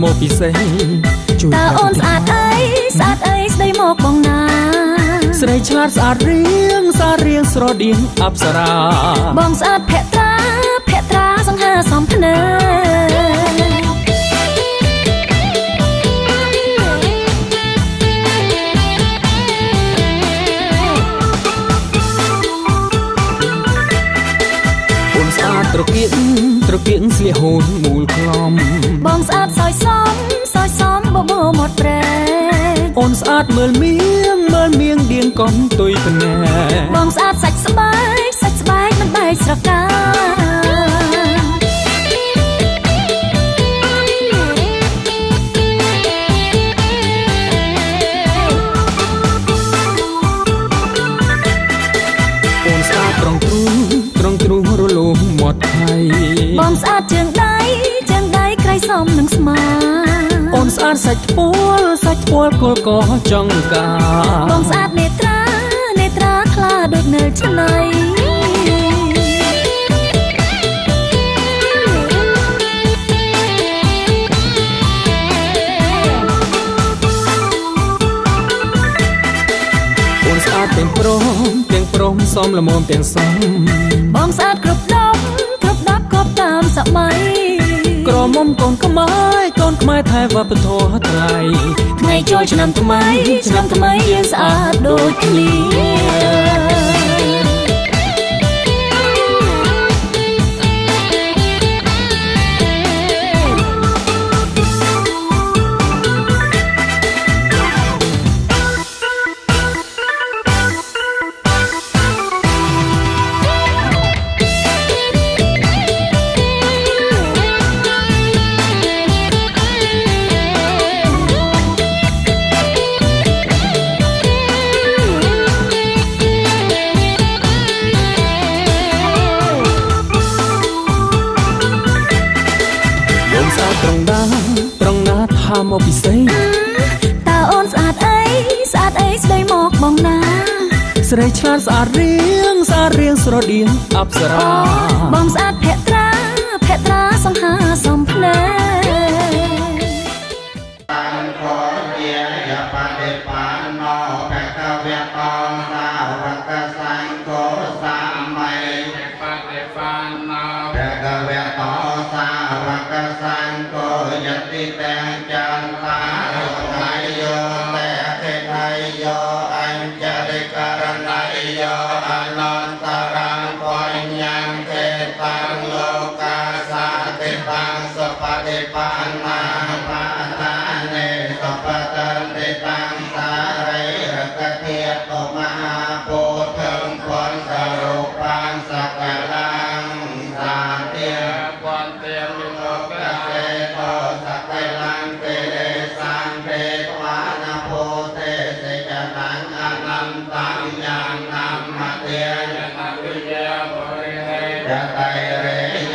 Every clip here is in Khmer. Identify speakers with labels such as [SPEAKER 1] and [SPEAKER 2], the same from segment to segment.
[SPEAKER 1] một bị say
[SPEAKER 2] ta ôn sạt ấy đây một bóng na
[SPEAKER 1] say chát sạt riêng sro điên áp sara
[SPEAKER 2] bóng sạt phẹ tra sang hà xóm thân
[SPEAKER 1] trục kiện xì hồn mùi khom
[SPEAKER 2] bong sát soi xóm bô một tre
[SPEAKER 1] ôn sát mơn miếng điên con tôi phần nè
[SPEAKER 2] bong sát sạch sbáiมันbay sạc ca
[SPEAKER 1] ôn sát trong trú rô lô một thay
[SPEAKER 2] bong sát trường đáyใครซ้อมหนังสมา
[SPEAKER 1] ôn sát sạch phôl cô có trong cả
[SPEAKER 2] bong sátเนตราคลาโดดเนินชะไน
[SPEAKER 1] ôn sátเต็งโปร่งซ้อมละมอมเตียงซ้อม
[SPEAKER 2] บองสะอาดกรบดอกครบตามสมัย
[SPEAKER 1] กรอมก่อนขมายไทยว่าเป็นโทษไทย
[SPEAKER 2] ไงจอยฉันทำไมยังสะอาดโดยเคลีย
[SPEAKER 1] ทำเอาไปใส่
[SPEAKER 2] ตาอ่อนสะอาดไอ้ได้หมอกมองหน้า
[SPEAKER 1] ใส่ชาสะอาดเรียงสระเดียงอับสรา
[SPEAKER 2] บองสะอาดแพตราสังหาสมเพล
[SPEAKER 3] ตังขอเยียยาปฏิปันโนแพคเวตอสาวกสังโฆสามไมปฏิปันโนแพคเวตอสาวกสังโฆยติแตงจันตาไทยโยแต่เทไทยโยอัญจริกรณัยโยอนันตรังปัญญังเทตังโลกาสาติตังสปฏิปันนาปาทาเนสปตันติตังสาริรกเทียตมหาโพธิผลสรุปังสักลังสาเตียวันเตียมิโลกเตโตสักลังเตเดสังเทวานาโพเตเสจนังอนันตังยังนัมมะเตียยนาวิเยบริเฮยะไตเร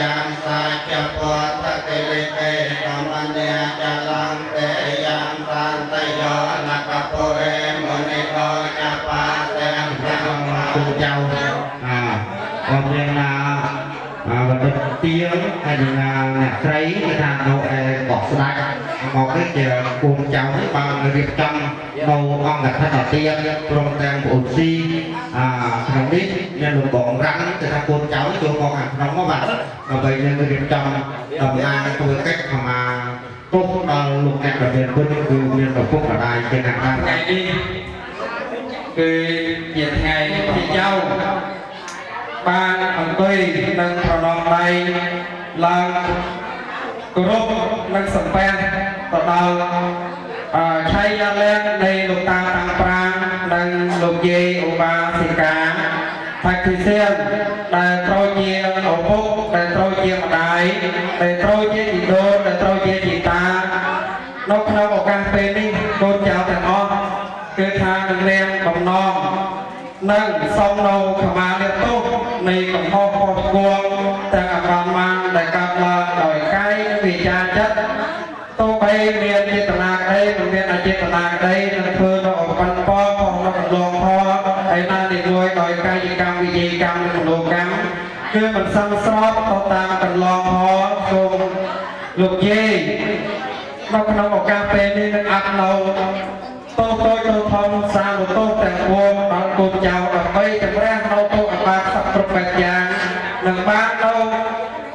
[SPEAKER 3] ยังสัจโพธติลิเกตมเนียจะลังเตยังสันตโยนักโพเรมุนิโกจะปาเตงพระคุณเจ้าcòn riêng là vật tiếng hay là sấy cái thằng đâu bỏ sạch một cái cuồng cháu bằng việc trong đầu con là thân là tiên trong đang oxy không biết nên được bọn rắn thì thằng cuồng cháu cho con không có vật và vậy nên cái việc trong đồng an tôi cách mà tốt luôn đẹp là miền quân miền tổ quốc ở đây trên hàng ngày điคือเกียรติไงที่เจ้าบ้านอังกฤษนั่งประนอมใบลางกรบนั่งสัมแปนต่อดาวใช้ยาเล่นในลูกตาต่างปรางนั่งลูกเยอุบาสิกาทักทิเซียนแต่โตรเยียโอปุกแต่โตรเยียมาได้แต่โตรเยียจิโดแต่โตรเยียจิตานกเราบอกการเป็นนี่โดนเจ้าแต่อ้อคือทางเรียนของน้องนั่งซ้อมเราขมาเรียนตุ๊กในกับพ่อครอบครัวแต่อาการมาแต่การมาต่อยใกล้วิจารจัดตัวไปเรียนเจตนาได้มันเรียนเจตนาได้นั่นคือเราออกปันพ่อของเราลงพ่อไอ้นั่นเด็กรวยต่อยกายกรรมวิจัยกรรมโลกรรมคือมันซ้ำซ้อนต่อตามกันลองพ่อทรงลูกเย่
[SPEAKER 4] nó có một cà phê đi nó ăn lâu tôi thông sao một tôi tặng buồn bằng cột chào ở đây tặng ra lâu tôi ở ba sắp trục bạch giang đừng bán đâu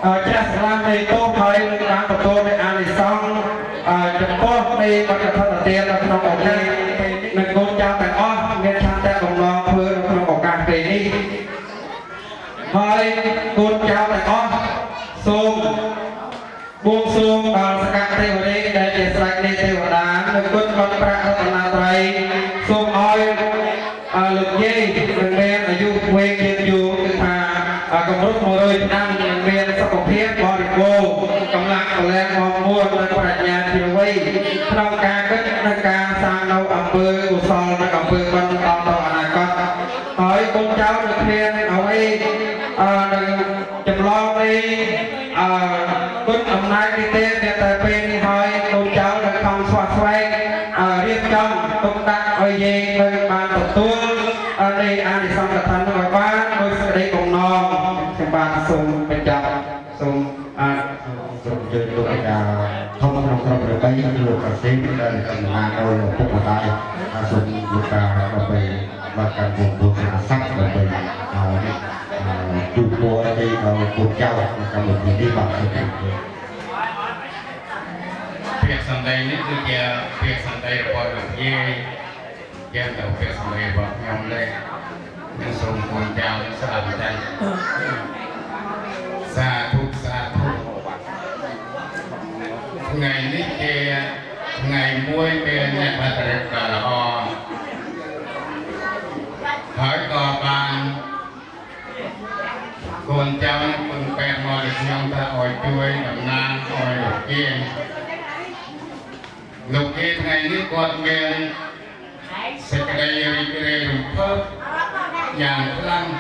[SPEAKER 4] chắc là này tôi thấy đừng bán của tôi để ăn thì xong chụp post đi bắt đầu thật tiền là nó một đây đừng cột chào tặng on nghe cha ta cùng lo vừa nó một cà phê đi hơi cột chào tặng on xung buông xuông bằng sắc cát theo đây để để sạch đi theo đá đừng quân con bạc là na trai xuông oi lực dây đừng men ở du quê kiên du từ thà cầm rút mồ hôi năm đừng men sắc cục thiết bò đi cô cầm lặng cầm len mong muôn đừng phải nhà chiều vây trong ca cất nâng ca sang đâu ẩm bơ của sò nó ẩm bơ con tao này con hỏi con cháu được khen ở đây đừng chầm lo đi quân hôm nay đi tên để tại bên hỏi con cháu được không xoa xoay riêng trong công tác ở gì nơi bàn tổ tuôn ở đây ăn thì xong là thành rồi bán tôi sẽ đây cùng non xem bàn sùng bên trong sùng
[SPEAKER 3] dùng chơi tôi không được bay được cả xem đây là mà tôi là phúc của tay dùng được cả về và cả vùng sắc và về chủ của đây của châu cả một người đi vào
[SPEAKER 5] việc sẵn đây níคือviệc sẵn đây là bọn được dê kèm đầu việc sẵn đây bọn nhóm lên nhưng dùng quần chào nó sẽ làm đây xa thúc ngày ní kia ngày muối bên nhà bà trời cả là ho hỏi có bàn con cháu con bè mò được nhau ta ỏi chuối đầm nam ỏi lục kia ngày ní con miền sẽ cái đây lục phớp nhàng lăng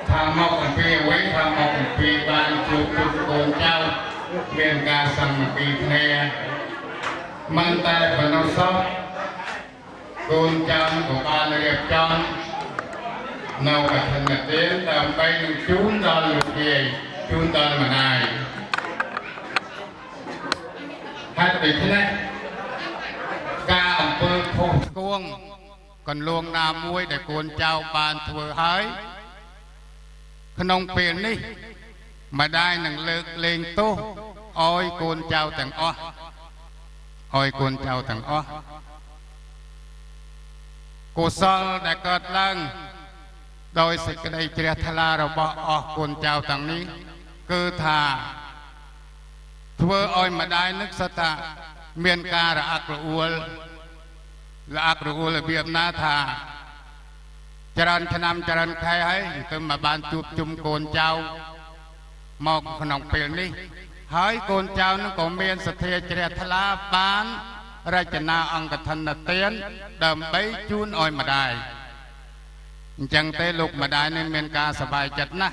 [SPEAKER 5] tham mọc con phi quấy tham mọc con phi ban chụp con cháu miền ca sang một phi nghe mang tay và nó sót con cháu của ba là đẹp tròn nào cả thân là đến làm bay được chúng ta lục gì chúng ta mà này hai vị thế này ca ẩm bơ khô cuông còn luồng nam muối để con cháu bàn thừa hái không tiền đi mà đai năng lực lên tô ôi con cháu thằng o ôi con cháu thằng o cô sao đã cất lăng đôi sự cái đây chia thà la rồi bỏ con cháu thằng ní cứ thà thưa ôi mà đai nước sạch ta miền ca là ác rồi là việc na thà chरण năm chरण khai ấy cứ mà ban chụp chung con cháu một nòng tiền đi hỏi con cháu nó có miền sạch thiệt chia thà la bán ra chân na ông cái thân là tiền đầm bấy chun ôi mà đai chẳng tế lục mà đai nên miền ca sờ bài chật na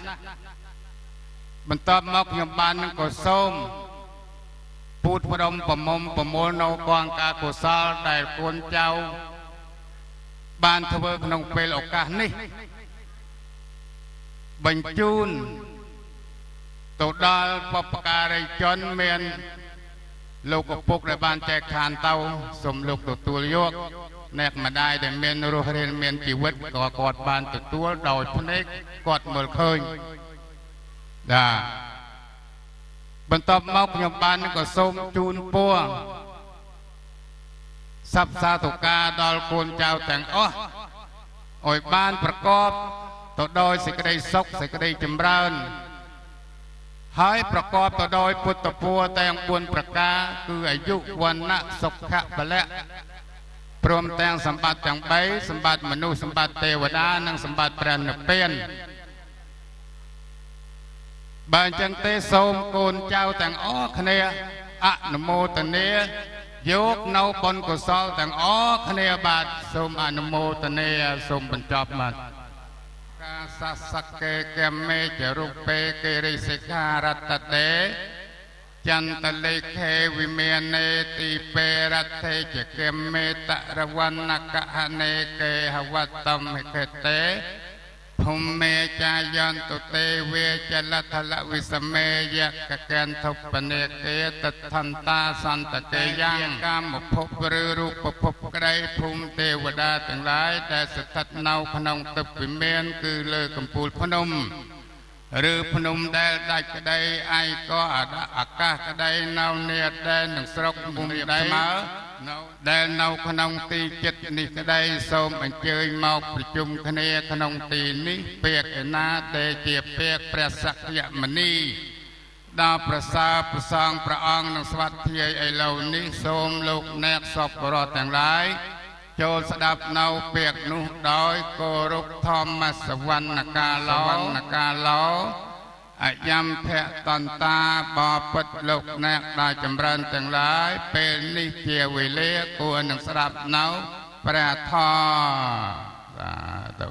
[SPEAKER 5] mình tập móc nhầm ban nó có xômพูดพรมประมมประมวลเอากวางกาโกซาได้คนเจ้าบ้านทเวขนงเปลโอกาสนี่บรรจุนตัวดาลปปการจนเมียนลูกปุกในบ้านแจกขานเตาสมลูกตัวโยกแนกมาได้แต่เมียนโรเรนเมียนชีวิตกอดบ้านตัวดอยพนิกกอดเมื่อเคยด่าบรรทบมอกยมบานก็ส้มจูนปัวสับสาตุกาดอลโคนเจ้าแต่งอ้อยบ้านประกอบต่อโดยสิกระไดซกสิกระไดจำรานหายประกอบต่อโดยพุทธปัวแต่งบุญประกาคืออายุวันนะสุขะบะละพร้อมแต่งสมบัติจังใบสมบัติมนุษย์สมบัติเทวดานังสมบัติแปรนเปลี่ยนบางจังเตโสมโกนเจ้าแต่งอ้อคเนอะนโมตเนยกเนาปนกุศลแต่งอ้อคเนบาทสมอนโมตเนสมบรรจบมัดกาสัสเกเกเมจรุเปเกริสิการัตเตจันตเลเควิเมเนติเปรัตเทจเกเมตะระวันนักะเนเกหวัตตมเกเตพ ភូមេចាយន្តទេវេចលថលវិសមេយកកែនធបនេកេតថន្តាសន្តកេយ៉ាងកាមភពឬរូបភពក្តីភូមិទេវតាទាំងឡាយដែលស្ថិតនៅក្នុងទឹកវិមានគឺលើកំពូលភ្នំឬភ្នំដែលដាច់ក្តីឯក៏អាកាសក្តីនៅនេដែលនឹងស្រុកភូមិដីដែលនៅក្នុងទីចិត្តនេះក្តីសូមអញ្ជើញមកប្រជុំគ្នាក្នុងទីនេះពាក្យឯណាដែលជាពាក្យព្រះសក្យមុនីដល់ប្រសើរប្រសងព្រះអង្គនឹងស្វាធ្យាយឥឡូវនេះសូមលោកអ្នកសពរតទាំងឡាយចូលស្ដាប់នៅពាក្យនោះដោយគោរពធម្មសវណ្ណកាឡោអយំភៈតន្តាបពិតលោកអ្នកដែលចម្រើនទាំងឡាយពេលនេះជាវេលាគួរនឹងស្ដាប់នៅព្រះធម៌សាធុ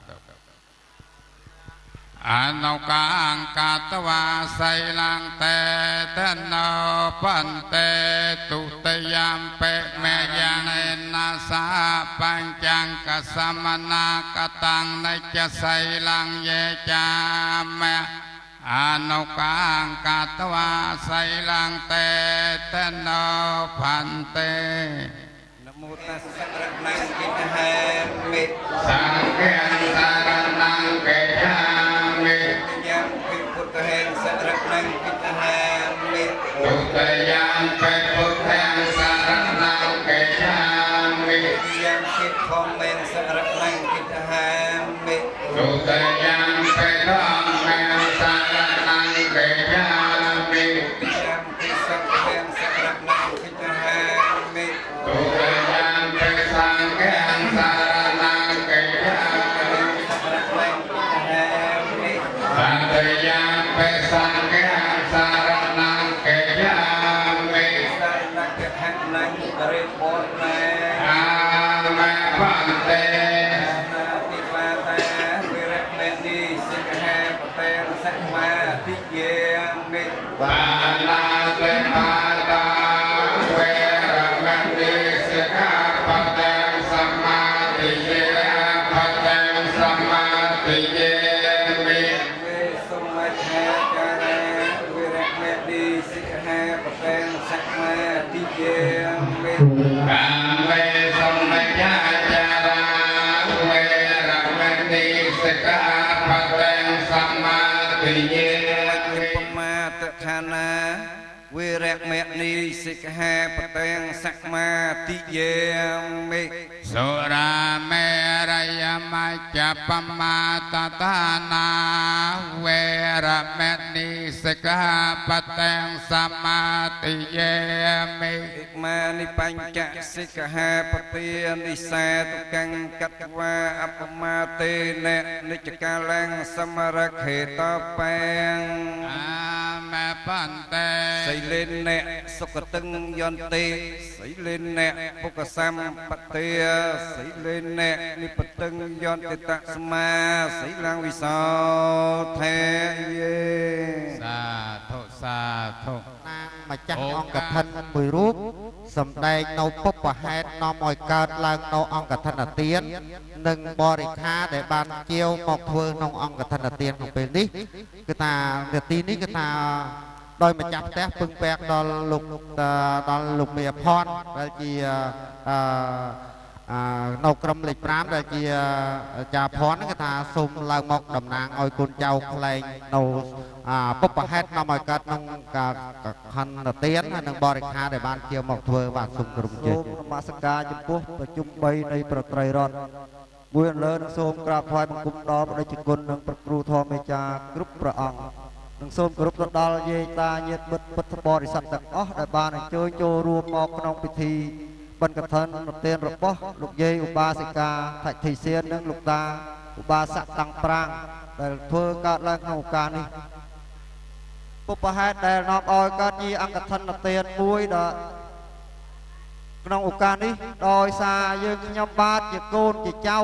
[SPEAKER 5] អនុកាង្កាតវាសៃឡាំងតេតណោបន្តេទុតិយាមពេមេយានេណាសាបញ្ចង្កសមនាកតាំងនិច្ចសៃឡាំងយេចាមេអនុកាង្កាតវាសៃឡាំងតេតណោបន្តេនមោតស្សៈរណង្កិតហេមិសង្ឃាសារណង្កិយាមិយ៉ាងពិពុទ្ធហេសារណង្កិតហេមិទុតិយាមពេពុទ្ធហេសារណង្កិយាមិយ៉ាងពិធម្មហេសារណង្កិតហេមិទុតិយាមពេធម្មហេសារណង្កិយាមិយ៉ាងពិសង្ឃហេសារណង្កិតហេមិទុតិយាមពេសង្ឃហេសារណង្កិយាមិសន្តិយាបេសង្ឃាសារណង្កិយាមិសរណកហណង្រិបុណេអាមេបន្តេនាតិបាតាវិរៈមេនីសិក្ខាបតេសមាទិយាមិបាណាតិបាតាវេរមណីសិក្ខាបតេសមាទិយាបតេសមាទិយាកាមេសម្មាចារាវេរមណីសិក្ខាបតេសមាទិយាមិបមាតខណាវេរមណីសិក្ខាបតេសមាទិយាមិសុរាមេរយមច្ចបមាតតានាវេរមណីសិក្ខាបតេសមាទិយាមិមានិបញ្ចសិក្ខាបទានិសេតុកੰកតវាអបមាទេននិច្ចកាលੰសមរខេតពេងអាមេបន្តេសីលេនៈសុគតឹងយន្តិសីលេនៈពុកសម្បទាសីលេនៈនិពតឹងយន្តិតស្មាសីឡាំងវិសោថេយេសាធុសាធុ
[SPEAKER 6] ណាងម្ចាស់អង្គធិនមួយរូបសម្ដែងនៅពុបហេតុនាំឲ្យកើតឡើងនៅអង្គធិនទាននិងបរិខាដែលបានជាវមកធ្វើក្នុងអង្គធិនទានក្នុងពេលនេះគឺថានាទីនេះគឺថាដោយម្ចាស់ផ្ទះពឹងពាក់ដល់លោកមេផនដែលជានៅក្រុមលេខ5ដែលជាចាផនគឺថាសូមឡើងមកតំណាងឲ្យកូនចៅខ្លែងនៅពុបហេតុនាំឲ្យកើតក្នុងខណ្ឌទាននិងបរិខាដែលបានជាមកធ្វើបាទសូមក្រុមជើងសូមនមស្ការចំពោះប្រជុំ3នៃប្រត្រីរដ្ឋមួយលើនឹងសូមក្រាបថ្វាយបង្គំដល់ព្រះជគុណនិងព្រះគ្រូធម្មមេចាគ្រប់ព្រះអង្គនឹងសូមគោរពទៅដល់យាយតាញាតិមិត្តពុទ្ធបរិស័ទទាំងអស់ដែលបានអញ្ជើញចូលរួមមកក្នុងពិធីបណ្ឌកឋិនប្រទានរបស់លោកយាយឧបាសិកាថៃធីសៀននិងលោកតាឧបាសកតាំងប្រាំងដែលធ្វើកើតឡើងក្នុងឱកាសនេះពុបហេតុដែលនាំឲ្យកើតជាអង្គឋិនទានមួយដល់ក្នុងឱកាសនេះដោយសារយើងខ្ញុំបាទជាកូនជាចៅ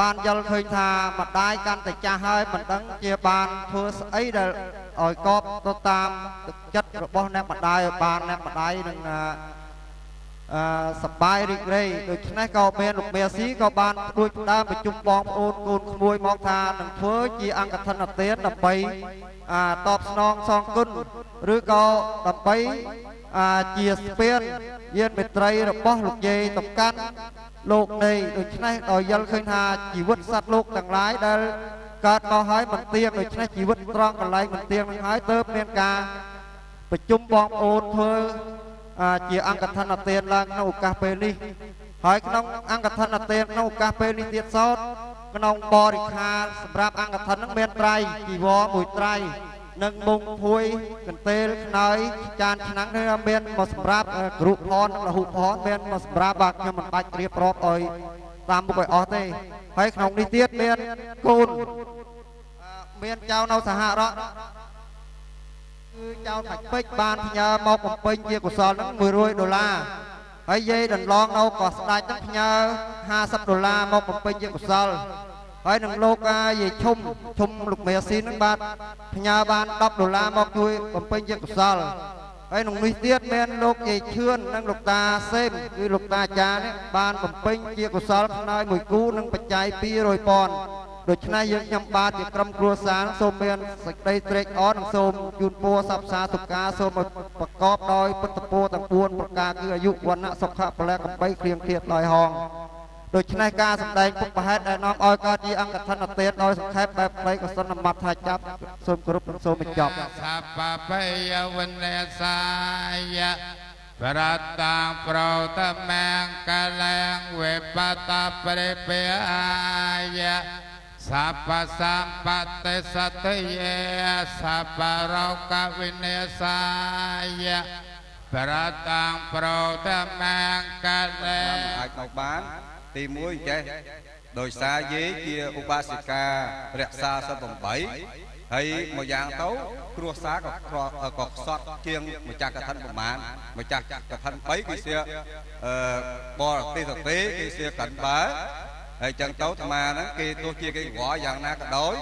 [SPEAKER 6] បានយល់ឃើញថាម្ដាយកាន់តែចាស់ហើយមិនដឹងជាបានធ្វើស្អីដែលឲ្យកប់ទៅតាមទឹកចិត្តរបស់អ្នកម្ដាយឲ្យបានអ្នកម្ដាយនឹង សបាយរីករាយដូច្នេះក៏មានលោកមេស៊ីក៏បានដូចដើមប្រជុំបងប្អូនកូនក្មួយមកថានឹងធ្វើជាអង្គធនទានដើម្បីតបស្នងសងគុណឬក៏ដើម្បីជាស្ពានយានមេត្រីរបស់លោកយាយតំកាន់លោកនៃដូច្នេះដោយយល់ឃើញថាជីវិតសត្វលោកទាំងឡាយដែលកើតមកហើយមិនទៀងដូច្នេះជីវិតត្រង់កន្លែងមិនទៀងនឹងហើយទើបមានការប្រជុំបងប្អូនធ្វើជាអង្គធនទានឡើងក្នុងឱកាសពេលនេះហើយក្នុងអង្គធនទានក្នុងឱកាសពេលនេះទៀតសោតក្នុងបរិខារសម្រាប់អង្គធននឹងមានត្រៃជីវរមួយត្រៃនិងមុងភួយកន្ទេលខ្នើយចានឆ្នាំងនេះមានមកសម្រាប់គ្រូផននិងលហុផនមានមកសម្រាប់បាទខ្ញុំមិនបាច់រៀបរាប់ឲ្យតាមមុខឲ្យអស់ទេហើយក្នុងនេះទៀតមានកូនមានចៅនៅសហរដ្ឋគឺចៅខាច់ពេជ្របានផ្ញើមកបំពេញជាកុសលនឹង$100ហើយយាយដន្លងនៅក៏ស្ដេចនឹងផ្ញើ$50មកបំពេញជាកុសលហើយនឹងលោកយាយឈុំលោកមេស៊ីនឹងបាទផ្ញើបាន$10មកជួយបំពេញជាកុសលហើយក្នុងនេះទៀតមានលោកយាយឈឿននិងលោកតាសេមគឺលោកតាអាចារ្យនេះបានបំពេញជាកុសលខ្នើយមួយគូនិងបច្ច័យ$200,000ដូច្នេះយើងខ្ញុំបាទជាក្រុមគ្រួសារសូមមានសេចក្តីត្រេកអរនិងសូមជូនពរសព្វសាសុខាសូមប្រកបដោយពុទ្ធពរទាំង4ប្រការគឺអាយុវណ្ណៈសុខៈពលៈកំបីគ្រៀងឃ្លាតដោយហងដូច្នេះការសម្ដែងពុកប្រហែតដែលនាំឲ្យកើតជាអង្គធនទានដោយសង្ខេបបែបខ្លីក៏សន្មត់ថាចាប់សូមគោរពនិងសូមបញ្ចប់
[SPEAKER 5] សាបបេយវនេសាយៈបរតាំប្រតមាំកលាំវេបតបរិពេយៈសាបសម្បតិសតិយេសាបរោកវិនេសាយៈបរតាំប្រតមាំកលាំ
[SPEAKER 7] អាចមកបានទី1ចេះដោយសារយាយជាឧបាសិការក្សាសត្វ8ហើយមួយយ៉ាងទៅគ្រួសារក៏ខ្សត់ជាងម្ចាស់កឋិនប្រមាណម្ចាស់កឋិន3គឺជាបរទេសទេគឺជាកិនបើហើយចឹងទៅអាត្មាហ្នឹងគេទោះជាគេវល់យ៉ាងណាក៏ដោយ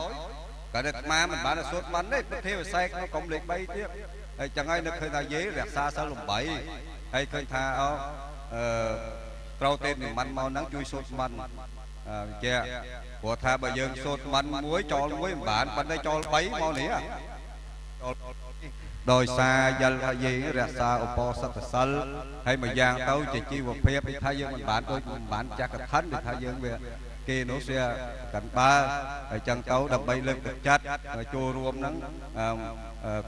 [SPEAKER 7] ក៏អាត្មាមិនបានសូត្រមិនទេពុទ្ធិវិស័យក្នុងក្រុមលេខ3ទៀតហើយចឹងហើយនឹកឃើញថាយាយរក្សាសិល8ហើយឃើញថាត្រូវទេនិមន្តមកហ្នឹងជួយសូត្រមិនជាព្រោះថាបើយើងសូត្រមិនមួយចោលមួយមិនបានប៉ុន្តែចោល3មកនេះដោយសារយល់ថាយាយរក្សាឧបោសថសិលហើយមួយយ៉ាងទៅជាជីវភាពថាយើងមិនបានដូចមិនបានចាស់កឋិនដូចថាយើងវាគេនោះវាកាន់បើហើយចឹងទៅដើម្បីលើកទឹកចិត្តចូលរួមហ្នឹង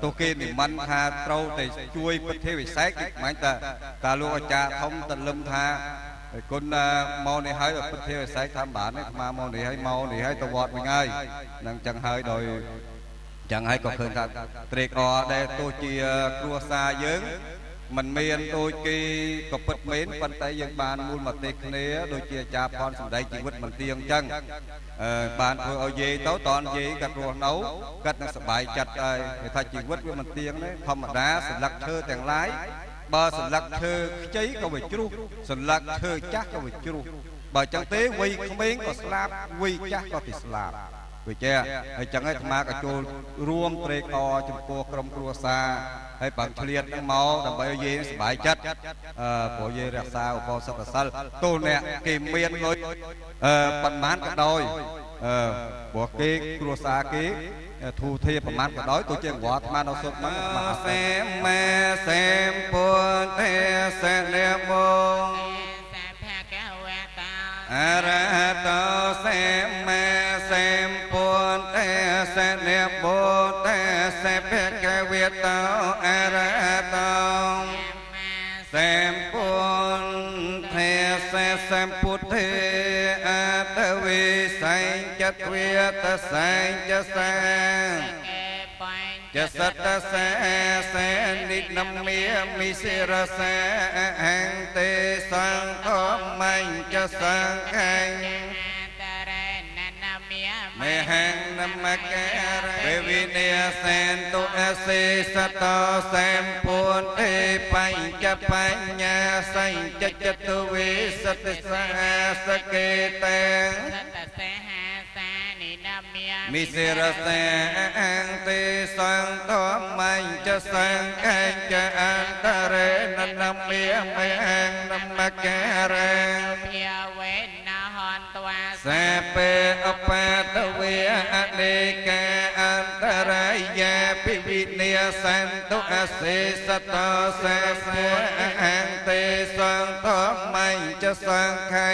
[SPEAKER 7] ទោះគេនិមន្តថាត្រូវតែជួយពុទ្ធិវិស័យមិនតាលោកអាចារ្យធំតលឹមថាគុណមកនេះហើយពុទ្ធិវិស័យថាបាននេះអាមកនេះហើយមកនេះហើយទៅវត្តវិញហើយនឹងចឹងហើយដោយចឹងហើយក៏ឃើញថាត្រេកអរដែលទោះជាគ្រួសារយើងមិនមានដូចគេក៏ពិតមែនប៉ុន្តែយើងបានមូលមតិគ្នាដូចជាអាចារ្យផនសម្ដែងជីវិតមិនទៀងចឹងបានធ្វើឲ្យយាយទៅតនយាយគាត់រស់នៅគាត់នឹងសប្បាយចិត្តហើយថាជីវិតវាមិនទៀងទេធម្មតាសន្លឹកឈើទាំងឡាយបើសន្លឹកឈើខ្ចីក៏វាជ្រុះសន្លឹកឈើចាស់ក៏វាជ្រុះបើចឹងទេវ័យក្មេងក៏ស្លាប់វ័យចាស់ក៏ទីស្លាប់វិជាហើយចឹងហើយអាត្មាក៏ចូលរួមត្រេកអរចំពោះក្រុមគ្រួសារហើយបើឆ្លៀតនឹងមកដើម្បីឲ្យយាយសប្បាយចិត្តព្រោះយាយរក្សាឧបោសថសិលទោះអ្នកគេមានលុយប៉ុន្មានក៏ដោយព្រោះគេគ្រួសារគេធូធាប្រមាណក៏ដោយទោះជាវត្តអាត្មានៅសុទ្ធមកសេមេសេមពុទ្ធទេសេនេមងអរហតោសេមេសេមពុទ្ធទេសេនេបុទេសេភិក្ខវេតោអរហតោសេមពុទ្ធទេសេមពុទ្ធទេអតវិស័យចិត្តវេតសែងចសាចសតសេសេនិនមេមិសិរសេអង្ទេសង្ឃមញ្ចសង្ឃังមេហង្នមកេវិនិសេនតុអសេសតោសេមពុនទេបញ្ចបញ្ញាសញ្ចចតុវិសតិសាសកេតេមិសិរសេអង្ទេសង្ឃមញ្ចសង្ឃังចអន្តរេននមេមេហង្នម
[SPEAKER 3] ករាភាវេណហន្តវាសេពេអបតវិអនេកាអន្តរាយាពិវិនិសន្តុអសេសតោសេពេអន្តេសន្តមញ្ចសង្ខេ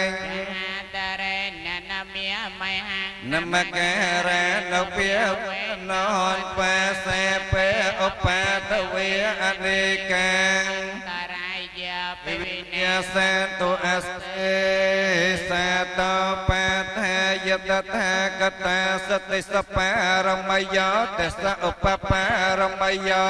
[SPEAKER 3] តរេណនមិមហនមការណភាវេណហន្តវាសេពេអបតវិអនេកាពិវិញ្ញាសតុអសេសតោបតាយតថាកតាសតិសបារមយោទេសឧបបារមយោ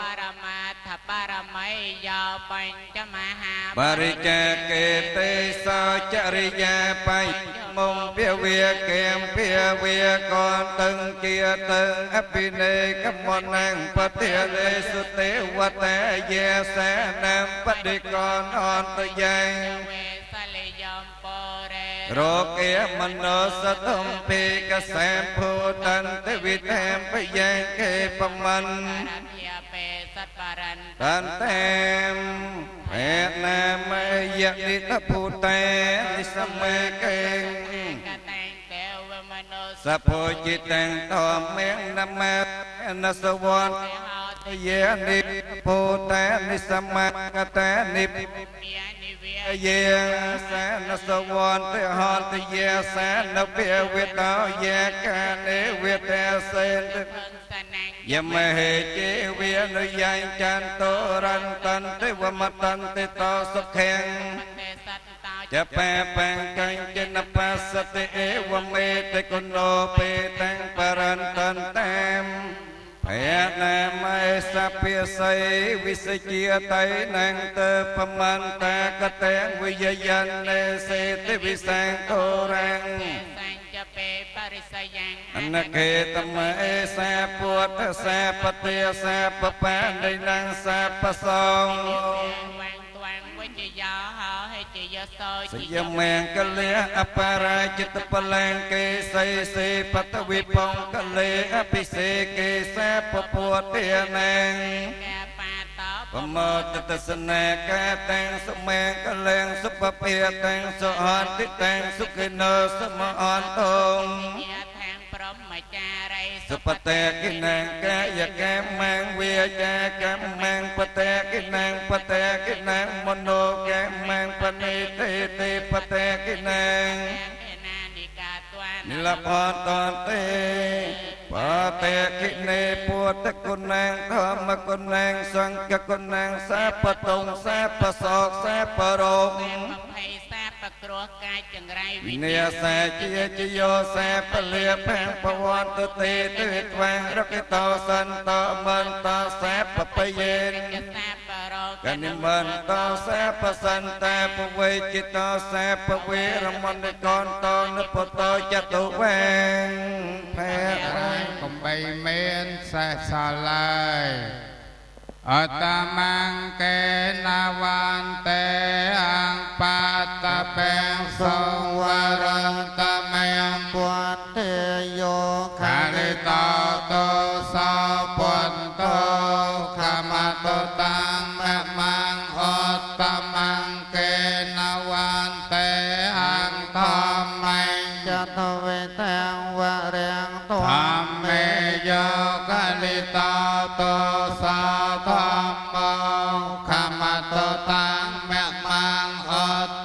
[SPEAKER 3] បរមាថបរមយោបញ្ចមហាបរិច្ចាកេទេសោចរិយាបញ្ចមុំភាវាកេមភាវាកនតឹងជាតឹងអភិនេកមនាងបតិលេសុទេវតាយេសានាមបតិកនអន្តយ៉ាងរោគិមនោសតុមពេកសេមភូតន្តវិធេមបយ៉ាងកេបមន្តតន្តេមភេណាមយនិតភូតេនិសមេកេសភោចិតੰតមេនមនសវន្តយេនិភូតេនិសមកតេនិយេសានសវន្តហន្តយេសានភាវេតោយេកានេវេតេសេនយមហេជីវិនយាញចន្ទរន្តន្តិវមតន្តិតោសុខេចបែបង្កញ្ចនបសតិអេវមេតគុណោពេតੰបរន្តន្តាមភេណាមេសភិស័យវិសជាតៃណੰតបមន្តកតេវិយយនេសេតិវិសង្កោរាំងអនខេតមេសាពុទ្ធសាបតិសាបបានិណងសាបសងសយមេងកលេអបរាចិត្តបលែងកេសីសេបតវិបងកលេអភិសេកេសាពពុទ្ធេណាងបមតតសនាកាតាំងសមេងកលែងសុបភិតាំងសុអន្តិតាំងសុខិណោសមអន្តងសុបតេកិណាងកាយកម្មមាងវិយាកម្មមាងបតេកិណាងបតេកិណាងមនោកម្មមាងបនិទេទេបតេកិណាងនិលភន្តទេបតេកិនេពុទ្ធគុណังធម្មគុណังសង្ឃគុណังសាបតងសាបសោកសាបរោគបគ្រោះកាយចង្រៃវិញ្ញាសាជាជយោសាពលាបាំងបវន្តទេទេត្វាងរកតោសន្តមន្តសាបបយេនកនិមន្តសាបសន្តាពវេចិត្តោសាបវេរមន្តកន្តនិពតោចតុវាងភេរាយកំបីមានសេះសាឡាយអតមាំងកេណាវន្តេអង្គបាតពេងសងវរន្តមេងពុទ្ធេយោខារិតោតោសោពុទ្ធោខមតោតាមមាំងអតមាំងកេណាវន្តេអង្គធម្មញ្ចតវេតាំងវរាំងធម្មមេយោខារិតោតោសោខមតោតាមមាំងអ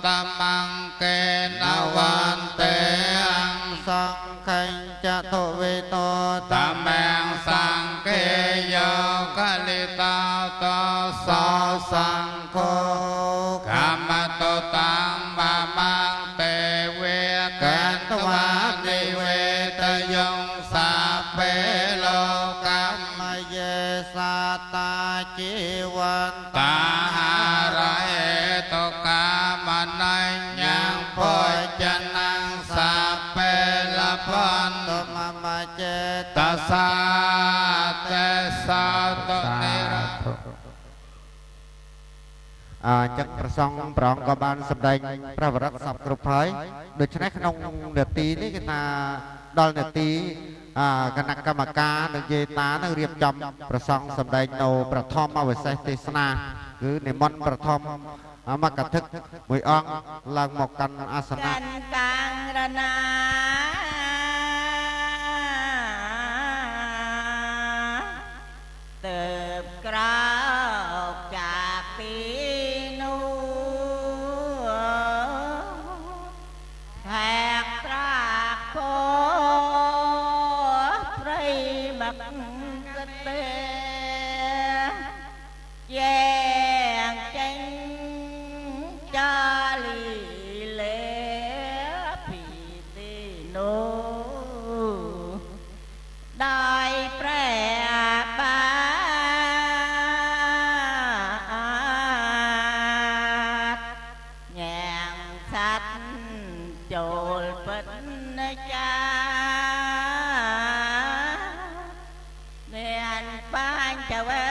[SPEAKER 3] តមាំងកេណាវន្តេអង្គសង្ឃញ្ចតវេតោតមាំងសង្ឃេយោកលិតោតោសោសង្ឃោខមតោតាមមាំងទេវេកន្តវានិវេតយងសាបេលោកម្មយេសាតាជីវន្តាហារៈហេតុកាមនញ្ញងភោចនាងសាបេលភន្តមមចេតសាទេសតនិរ
[SPEAKER 6] ចឹងប្រសងប្រងក៏បានសម្ដែងព្រះវរៈសពគ្រប់ហើយដូច្នេះក្នុងនាទីនេះគេថាដល់នាទីគណៈកម្មការនិងយេតានឹងរៀបចំប្រសងសម្ដែងនៅប្រធមអវសេសទេសនាគឺនិមន្តប្រធម មកកថាមួយអង្គឡើងមកកាន់អាសនៈ
[SPEAKER 8] កាងរណាទៅក្រោកจากពីនោះแหกត្រាកពោព្រៃមកកទេយ៉ាងចេញចាលីលេពីទីនោះដោយប្រែបាទញ៉ាំសัตว์ចូលពិតចាមានបាញ់ចវែ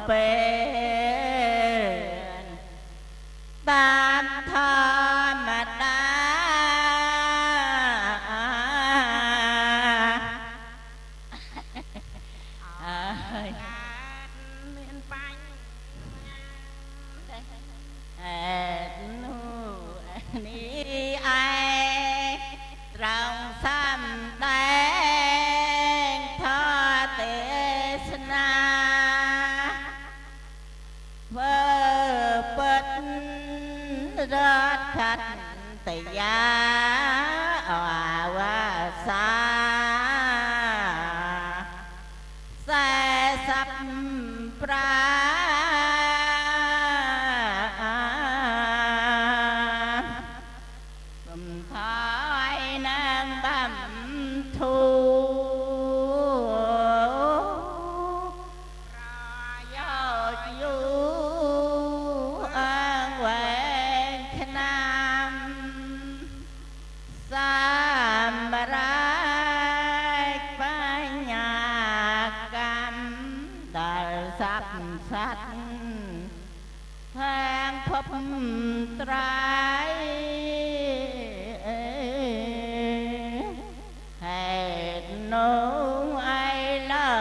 [SPEAKER 8] เป็นตามธรรมดาមានបាញ់នេះឯងត្រង់សំដែងធម៌ទេសនាធ្វើពិតរដ្ឋខត្តយាអវាសា40ប្រាសំថយនឹងបំធូសัตว์ខាងភពត្រៃហេតុនោះឯលើ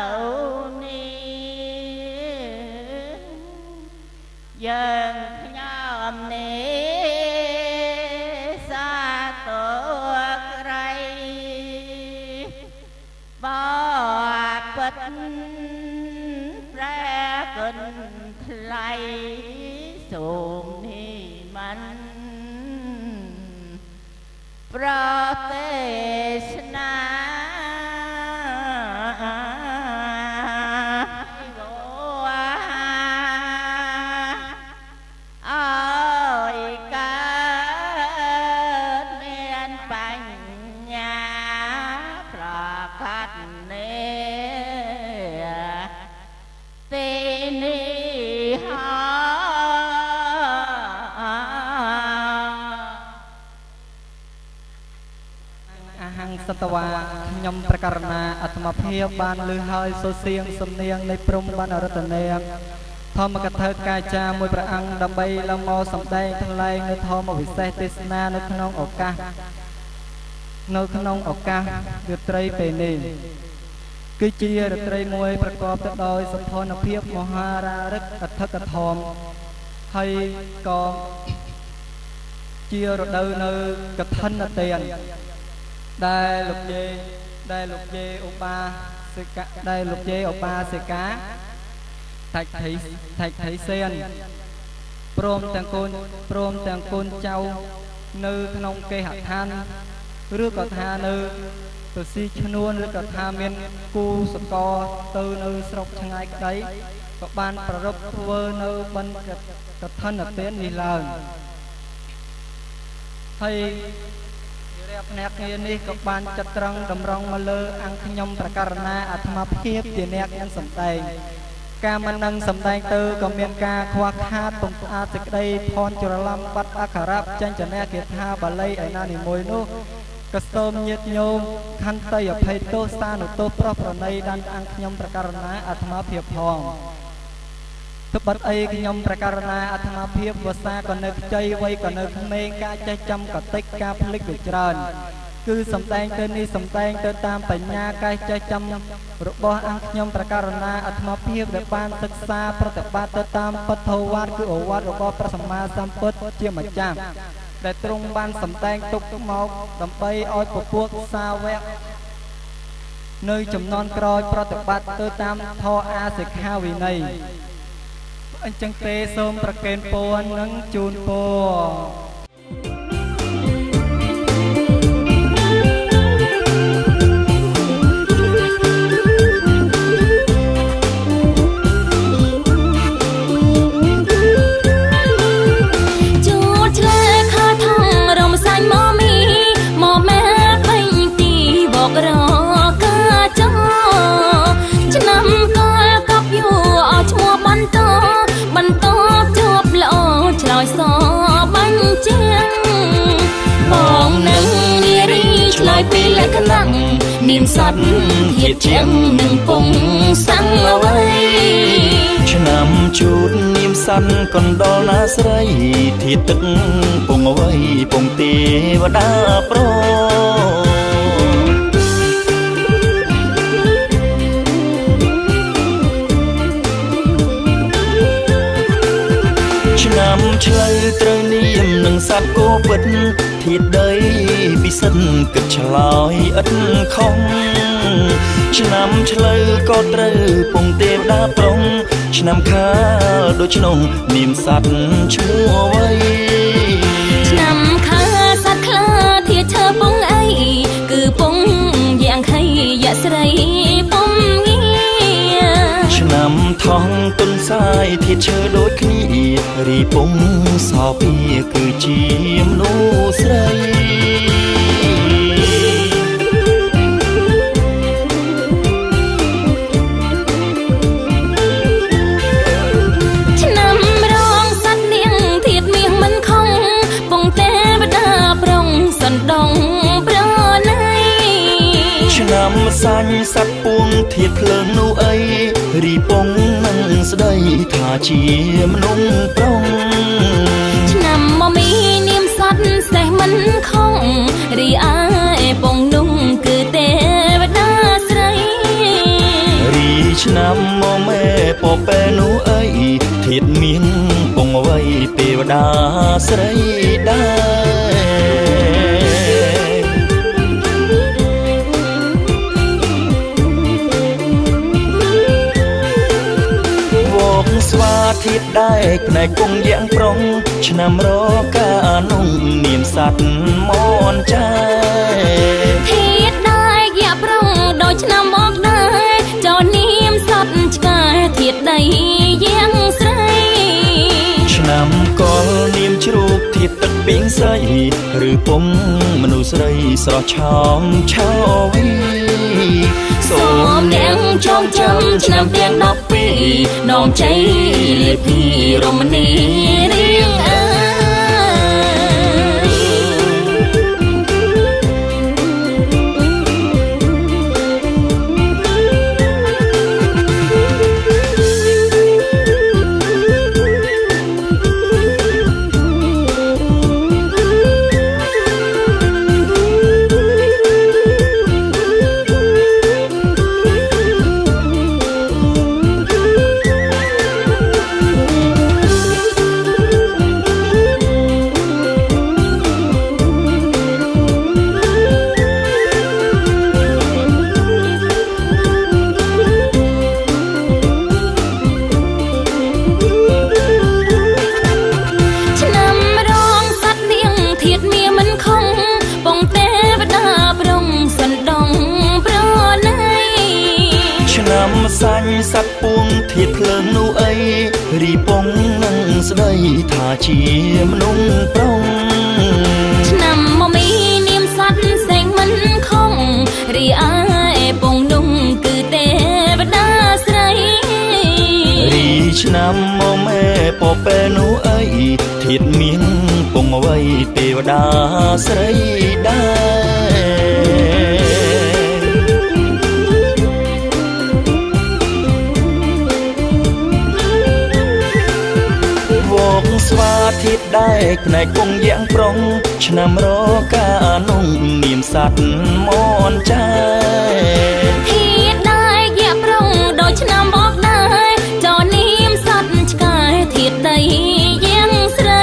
[SPEAKER 8] នេះយើងខ្ញុំនេះសាទរក្រៃបពិតគុណថ្លៃសូមនេះមិនប្រទេសនាអើយកើតមានបញ្ញាប្រកាសនេះនេះអហង្សតវាខ្ញុំប្រកាសណាអាត្មាភាពបានលើហើយសូសៀងសំនៀងនៃព្រំបានរតនាធម្មកថាកាយចាមួយព្រះអង្គដើម្បីឡើងមកសម្ដែងថ្លែងនៅធម្មវិសេសទេសនានៅក្នុងឱកាសរាត្រីពេលនេះគឺជារាត្រីមួយប្រកបទៅដោយសម្ផនភាពមហារារិកអធិកធមហើយក៏ជារដូវនៅកឋិនទានដែលលោកយាយឧបាសិកាដែលលោកយាយឧបាសិកាថៃថៃសៀនព្រមទាំងកូនចៅនៅក្នុងគេហដ្ឋានឬក៏ថានៅទៅស៊ីឈ្នួនឬក៏ថាមានគូសកលទៅនៅស្រុកឆ្ងាយក្តីក៏បានប្ររពធ្វើនៅបិណ្ឌកឋិនទាននេះឡើងហើយរៀបអ្នកគ្នានេះក៏បានចាត់ត្រង់តម្រង់មកលើអង្គខ្ញុំប្រកាសណាអាត្មាភាពជាអ្នកនឹងសម្ដែងការមិននឹងសម្ដែងទៅក៏មានការខ្វះខាតពំស្អាតសេចក្តីផនច្រឡំបាត់អក្ខរៈចេញចនៈគាថាបាលីឯណានីមួយនោះក៏សូមញាតិញោមខន្តីអភ័យទោសសានុទោសប្រោះប្រណីដល់អង្គខ្ញុំប្រកាសណាអាត្មាភាពផង thức bật ấy nhomประการណាអាត្មាភាពវស្សាក៏នៅខ្ចីវ័យក៏នៅក្មេងការចេះចាំកតិចការភ្លេចដូចច្រើនគឺសំដែងទៅនេះសំដែងទៅតាមបញ្ញាកាយចេះចាំរបស់អង្គខ្ញុំប្រការណាអាត្មាភាពដែលបានសិក្សាប្រតិបត្តិទៅតាមពុទ្ធវត្តគឺឱវាទរបស់ព្រះសម្មាសម្ពុទ្ធជាម្ចាស់ដែលទ្រង់បានសំដែងទុកមកដើម្បីឲ្យពពួកសាវកនៅចំនួនក្រោយប្រតិបត្តិទៅតាមធម៌អាសិក្ខាវិន័យអញ្ចឹងទេសូមប្រកេនពរនិងជូនពរពីលក្ខណៈមានសត្វធាតជាងនឹងពងសាំងអ្វីឆ្នាំជូតនាមស័ន្នកណ្ដលណាស្រីធាតទឹកពងអ្វីពងទេវតាប្រឆ្នាំឆ្លូវត្រូវនាមនឹងសត្វគោពិតធាតដីពិសិដ្ឋគិតឆ្លើយឥតខំឆ្នាំឆ្លូវក៏ត្រូវពងទេវតាប្រុងឆ្នាំខាលដូចក្នុងនាមសត្វឈ្មោះអ្វីឆ្នាំខាលសត្វខ្លាធាតឈើពងអីគឺពងយ៉ាងខៃយ៉ាស្រីពងងារឆ្នាំថងទុនសាយធាតឈើដូចគ្នារីពងសោពីគឺជាមនុស្សស្រីឆ្នាំរងសត្វនាងធាតមាសមិនខំពងទេវតាប្រុងសណ្ដងប្រណៃឆ្នាំសាញ់សត្វពួងធាតភ្លើងនោះអីរីពងនឹងស្ដីថាជាមនុស្សប្រុងឆ្នាំមកមីនាមសត្វសេះមិនខំរីឯពងនោះគឺទេវតាស្រីរីឆ្នាំមកមេពពេនោះអីធាតមានពងអ្វីទេវតាស្រីដែរស្វាធាតដែរផ្នែកពងយ៉ាងប្រុងឆ្នាំរកានុងនាមសត្វមនចាធាតដែរយ៉ាប្រុងដោយឆ្នាំមកដែរចោនាមសត្វឆ្កែធាតដីយ៉ាងស្រីឆ្នាំកលនាមជ្រូកធាតទឹកពីងស្រីឬពងមនុស្សស្រីស្រស់ឆោមឆោវីសូមនាងចងចាំឆ្នាំទាំង12នំជ័យលេពីរមនីរៀងអើសាញ់សត្វពួងធាតភ្លើងនោះអីរីពងនឹងស្ដីថាជាមនុស្សប្រុងឆ្នាំមកមីនាមសត្វសេងមិនខំរីឯពងនោះគឺទេវតាស្រីរីឆ្នាំមកមេពពេនោះអីធាតមានពងអ្វីទេវតាស្រីដែរ
[SPEAKER 1] ធាតដែរផ្នែកគង់យ៉ាងប្រុងឆ្នាំរកានងនាមសัตว์មនចា
[SPEAKER 2] ធាតដែរយ៉ាងប្រុងដោយឆ្នាំបកដែរចោនាមសัตว์ឆ្កែធាតដីយ៉ាងស្រី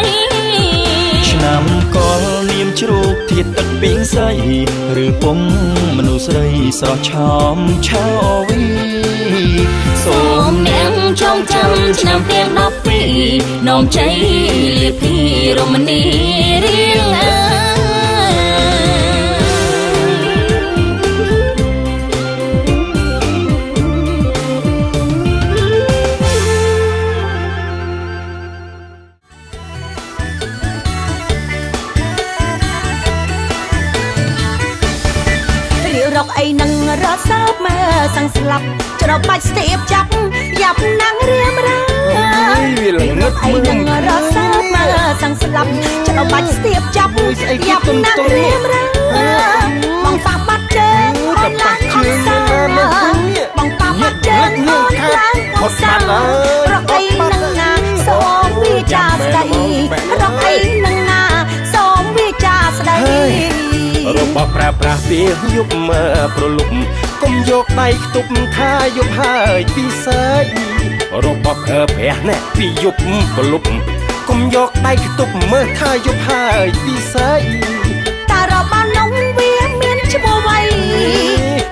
[SPEAKER 1] ឆ្នាំកលនាមជ្រូកធាតទឹកពីងស្រីឬពុំមនុស្សស្រីស្រស់ឆោមឆោវីសូមនាងចងចាំឆ្នាំទាំង12នោមជ័យលាភីរមនីរៀងអើ
[SPEAKER 2] រកអីនឹងរត់សើបមកសង្ស្លាប់ច្របាច់ស្ទាបចាប់យ៉ាប់ណាំងរៀមរារកអីនឹងរត់សើបមកសង្ស្លាប់ច្របាច់ស្ទាបចាប់យ៉ាប់ណាំងរៀមរាបងប៉ះបាត់ជើងអូនឡើងអត់សាបងប៉ះបាត់ជើងអូនឡើងអត់សារកអីនឹងណាសូមវាចាស្ដីរកអីនឹងណាសូមវាចាស្ដី
[SPEAKER 1] របស់ប្រើប្រាស់ពីយប់មកប្រលប់កុំយកដៃខ្ទប់ថាយប់ហើយពីសើចរបស់ប្រើប្រាស់ណែពីយប់ប្រលប់កុំយកដៃខ្ទប់មើលថាយប់ហើយពីសើច
[SPEAKER 2] តារបស់នំវាមានឈ្មោះអ្វី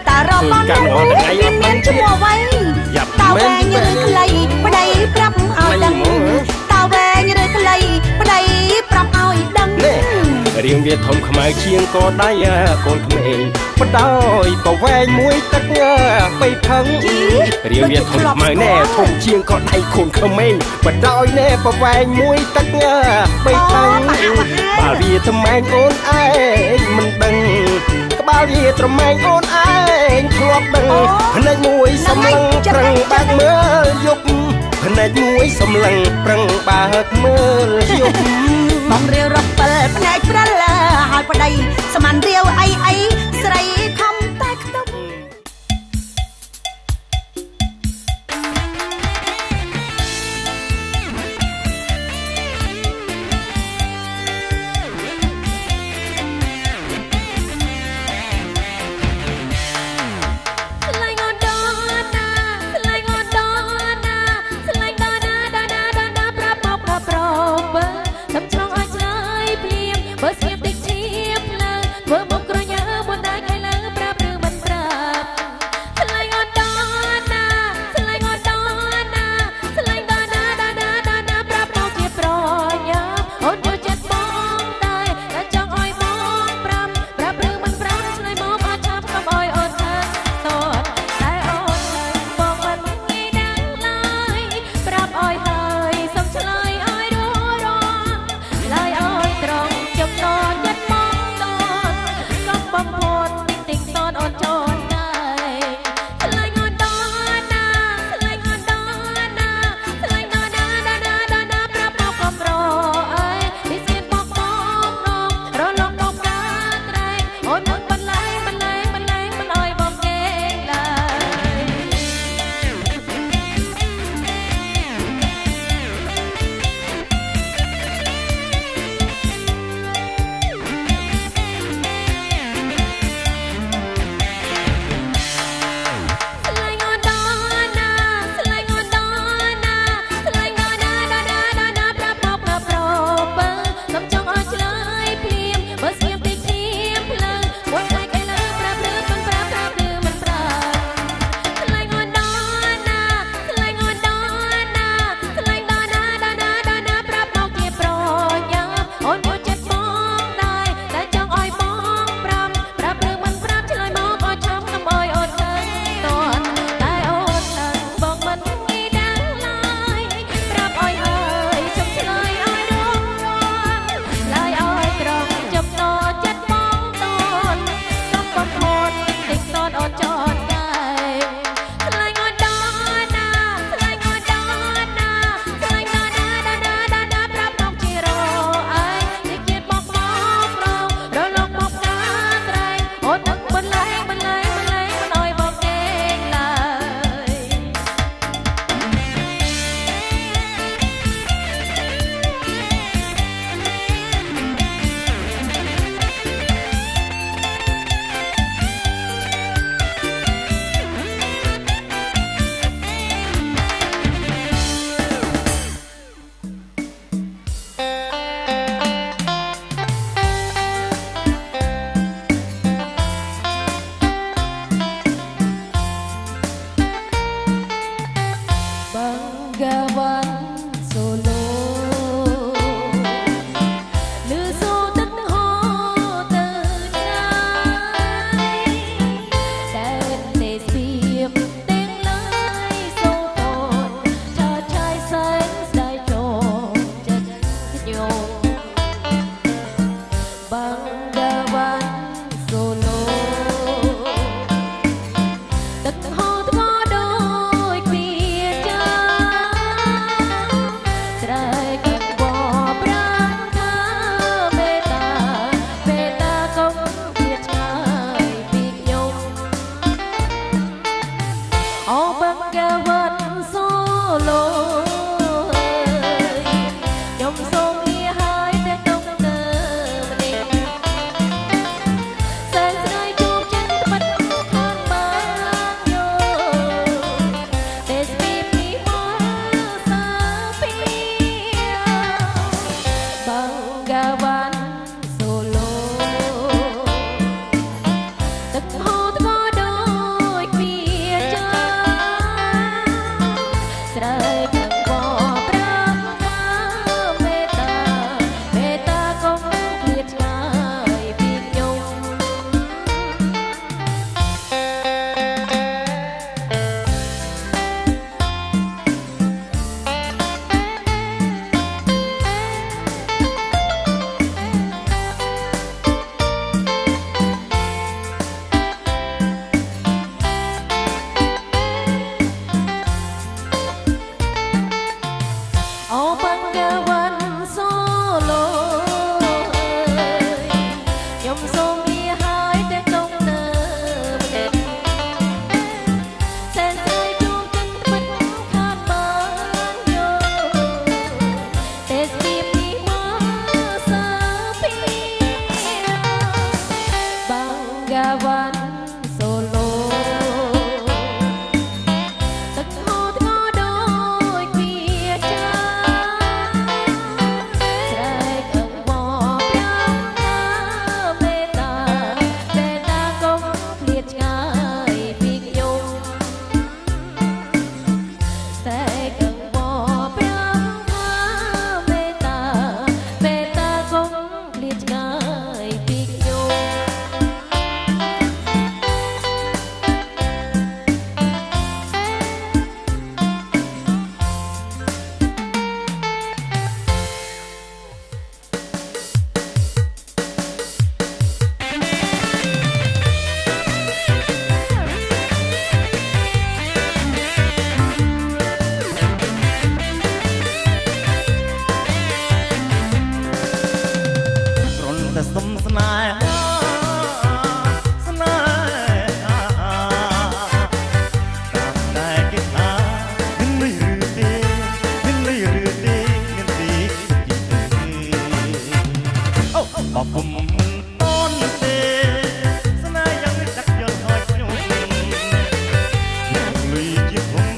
[SPEAKER 2] តារបស់នំវាមានឈ្មោះអ្វីតាវែងឬខ្លីប្តីប្រាប់ឲ្យដឹងតាវែងឬខ្លីប្តីប្រាប់ឲ្យដឹង
[SPEAKER 1] រៀងវាធំខ្មៅជាងក៏ដៃកូនក្មេងបដោយប្រវែងមួយទឹកបីផឹងរៀងវាធំខ្មៅណែធំជាងក៏ដៃកូនក្មេងបដោយណែប្រវែងមួយទឹកបីផឹងបើវាថ្មែងអូនឯងមិនដឹងក្បាលវាត្រមែងអូនឯងធ្លាប់ដឹងភ្នែកមួយសម្លឹងប្រឹងបាក់មើលយប់ភ្នែកមួយសម្លឹងប្រឹងបាក់មើលយប់
[SPEAKER 2] បងរាវរកពិលផ្នែកព្រិលហើយប្តីស្មានរាវអីអីស្រីខំតែខ្ទប់
[SPEAKER 9] Hãy subscribe cho kênh Ghiền Mì Gõ để không bỏ lỡ តែសុំស្នេហាស្នេហាតាមតែគេថាមានលុយឬទេមានលុយឬទេមានទេអូបបុំមិនតន់ទេស្នេហ៍យ៉ាងនេះដាក់យល់ហើយខ្ញុំលុយជាធំ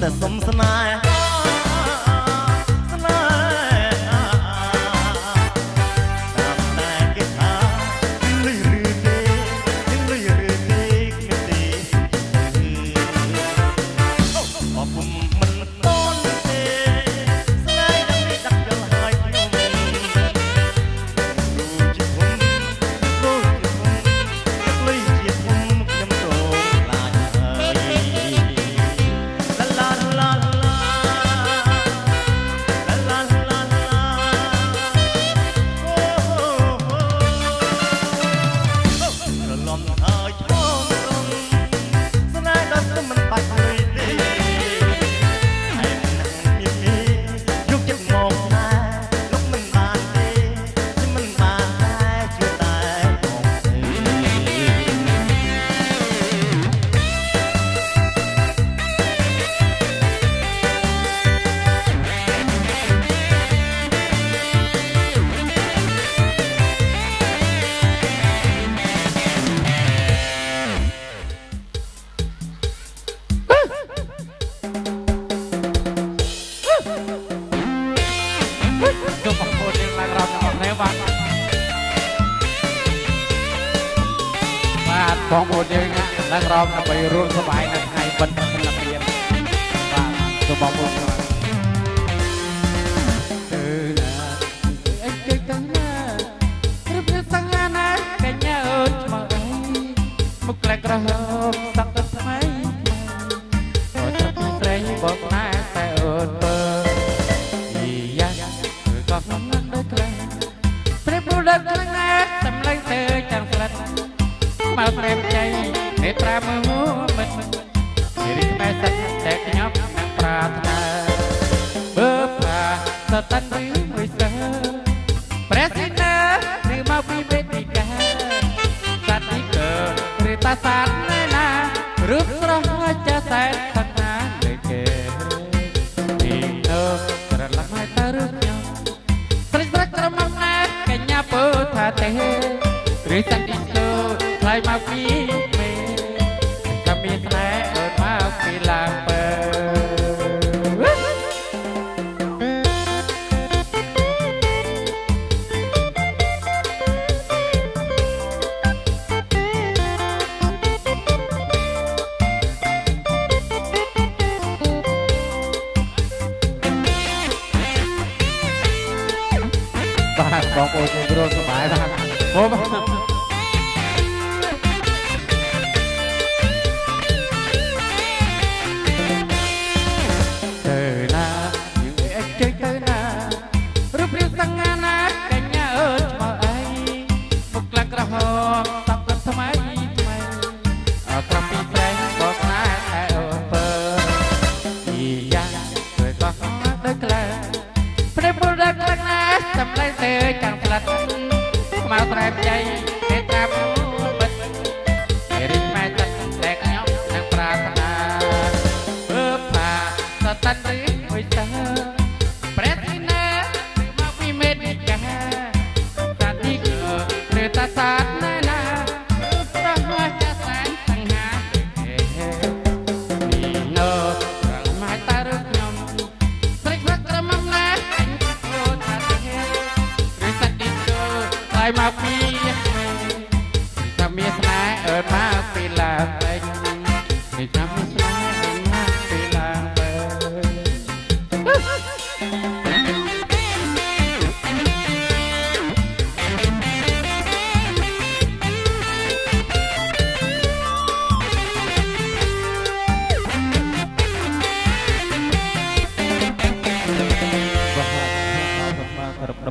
[SPEAKER 9] តែសុំស្នេហាស្នេហាតាមតែគេថាលុយឬទេលុយឬទេគ្មានទេអូបបមិនតន់ទេស្នេហ៍យ៉ាងនេះដាក់យល់ហើយខ្ញុំដូចជាធំលុយជាធំខ្ញុំសូមខ្លាចបងប្អូនយើងឡើងរំដើម្បីរួមសប្បាយនៅថ្ងៃបិណ្ឌសិលពៀនបាទសូមបងប្អូនទៅណាអីគេទៅណាឬវាសង្ហាណាកញ្ញាអូនឆ្មៅអីមកក្លែកក្រហមសក់ទៅថ្មីអូចាប់ត្រេងបងណាតែអូនបើយ៉ាឬក៏ខ្ញុំនឹងដូចក្លែងព្រះពុទ្ធក្លែងណាសម្លេងទៅចាំស្រិតមកព្រមใจនេត្រាមើលមិនរីកបែសិតតែខ្ញុំនឹងប្រាថ្នាបើថាសតាន់ឬមួយសើព្រះសិណាឬមកពីវេទិកាសត្វនេះកើឬតាសាទណារូបស្រស់ចាសែនឋានណាលើគេទីនៅក្រឡំឲ្យតើឬខ្ញុំស្រីស្រីក្រមុំណាកញ្ញាពើថាទេឬសត្វនេះថ្លៃមកពីមេក៏មានស្នេហ៍អត់មកពីឡាពើបាទបងប្អូនជួយរួមសប្បាយបាទបងមកត្រែមใจទេតាម សាទណាណាប្រោះចាសែនទាំង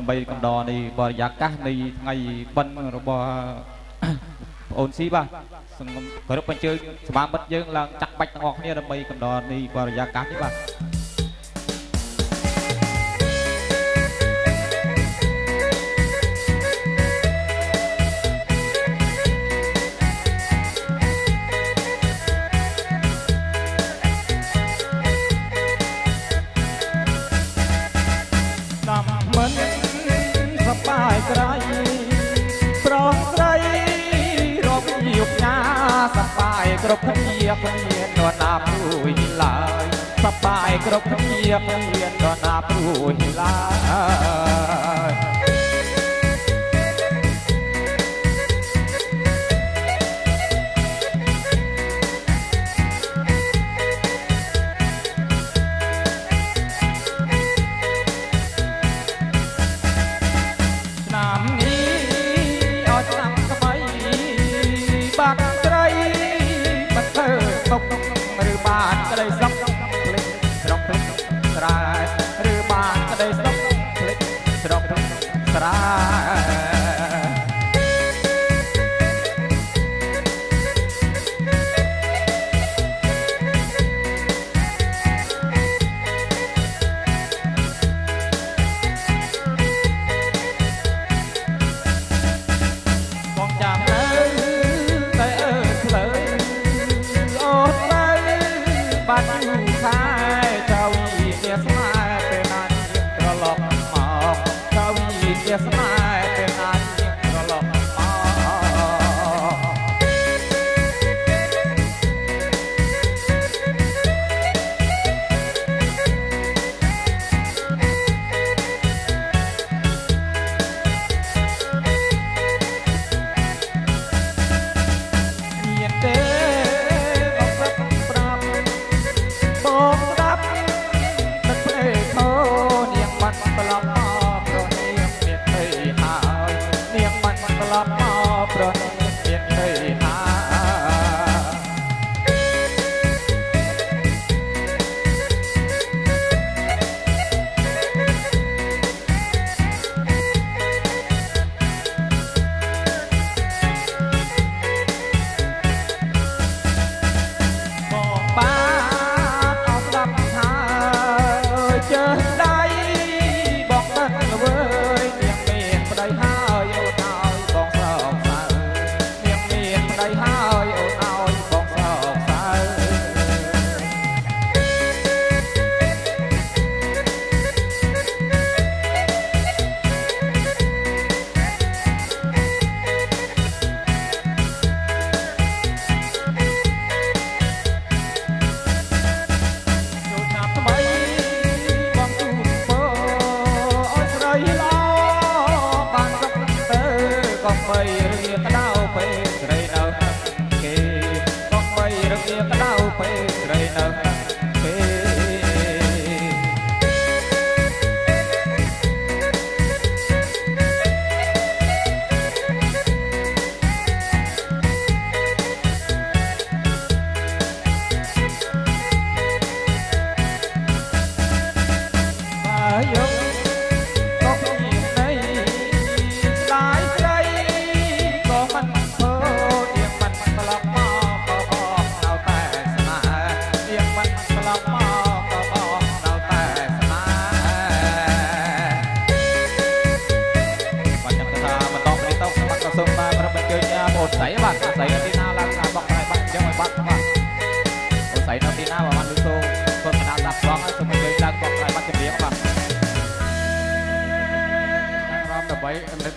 [SPEAKER 9] ដើម្បីកំដរនៃបរិយាកាសនៃថ្ងៃបិណ្ឌរបស់អូនស៊ីបាទសង្គមគោរពអញ្ជើញសមាមិត្តយើងឡើងចាក់បាច់ទាំងអស់គ្នាដើម្បីកំដរនៃបរិយាកាសនេះបាទក្រៃប្រងស្រីរកយុបញាសប្បាយគ្រប់គ្នាគ្មាននរណាព្រួយឡើយសប្បាយគ្រប់គ្នាគ្មាននរណាព្រួយឡើយ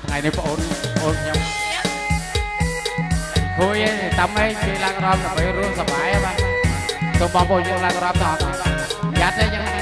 [SPEAKER 9] ថ្ងៃនេះបងអូនខ្ញុំគួយតាមឯងគេឡើងរំដើម្បីរស់សប្បាយបាទសូមបងប្អូនយើងឡើងរំដល់យ៉ាត់ទេចឹង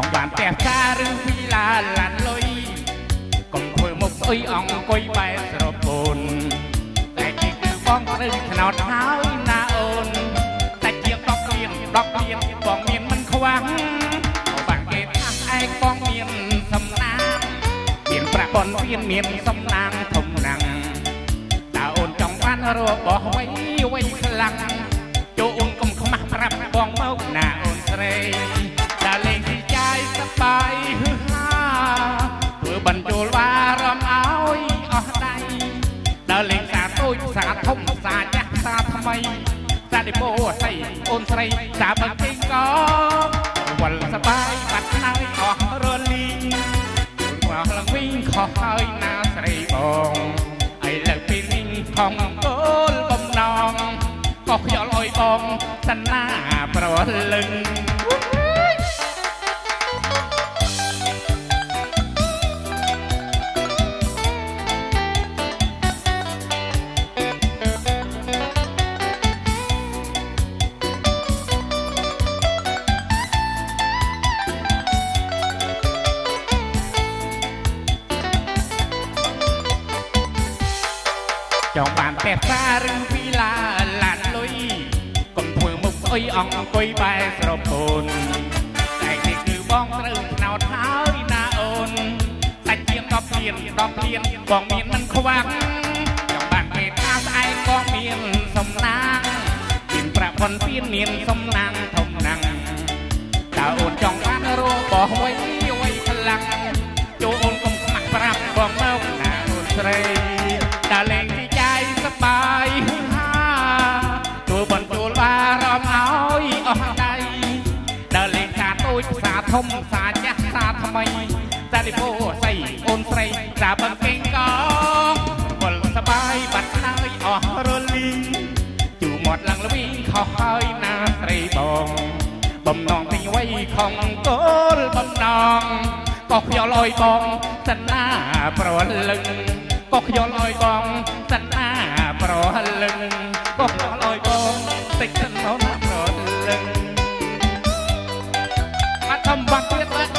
[SPEAKER 9] ង់បានផ្ទះការឬវិឡាឡានលុយកុំធ្វើមុខស្អុយអង្គុយបែរស្រពោនតែជាគឺបងត្រូវខ្នោតហើយណាអូនតែជា10គ្មានបងមានមិនខ្វះបានគេថាឯងបងមានសំណាងមានប្រាក់បនមានសំណាងធំណាស់តើអូនចង់បានរបស់អ្វីខ្លាំងចូលអូនកុំខ្មាស់ប្រាប់បងមកណាអូនស្រីដើរលេងទីចាយសប្បាយហឺហាធ្វើបញ្ចូលវារំអើយអស់ដៃដើរលេងសាតូចសាធំសាចាស់សាថ្មីសាឌីពោស្អីអូនស្រីសាបឹងគេងក៏វល់សប្បាយបាត់ហើយអស់រលីងមកឡើងវិញខុសហើយណាស្រីបងឲ្យលើកពីនេះខំគោលបំណងក៏ខ្យល់អុយបងសណាប្រលឹងចង់បានផ្ទះការឬវិឡាឡានលុយកុំធ្វើមុខស្អុយអង្គុយបែរស្រពោនតែនេះគឺបងត្រូវឆ្នោតហើយណាអូនសាច់ជាង10លានបងមានមិនខ្វះចង់បានគេថាស្អែកបងមានសំណាងមានប្រាក់ប៉ុនមានសំណាងធំណាស់តើអូនចង់បានរបស់អ្វីខ្លាំងចូលអូនកុំខ្មាស់ប្រាប់បងមកណាអូនស្រីដើរលេងទីចាយសប្បាយហឺហាចូលបញ្ចូលបារម្ភឲ្យអស់ដៃដើរលេងសាតូចសាធំសាចាស់សាថ្មីសាឌីពោស្អីអូនស្រីសាបឹងគេងក៏វល់សប្បាយបាត់ហើយអស់រលីងជួមាត់ឡើងល្វីខុសហើយណាស្រីបងបំណងទីអ្វីខំគោលបំណងក៏ខ្យល់អុយបងសណាប្រលឹងក៏ខ្យល់អុយបងសណាប្រលឹងក៏ខ្យល់អុយបងតិចសិនមកប្រលឹងអត់ធំបាត់ទៀតបាទ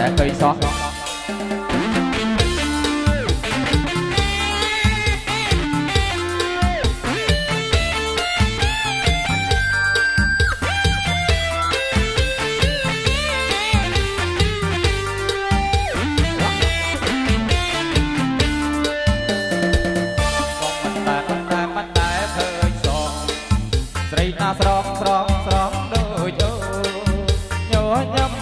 [SPEAKER 9] តែឃើញសោះស្រងស្រងស្រងដូចអូញោញឹម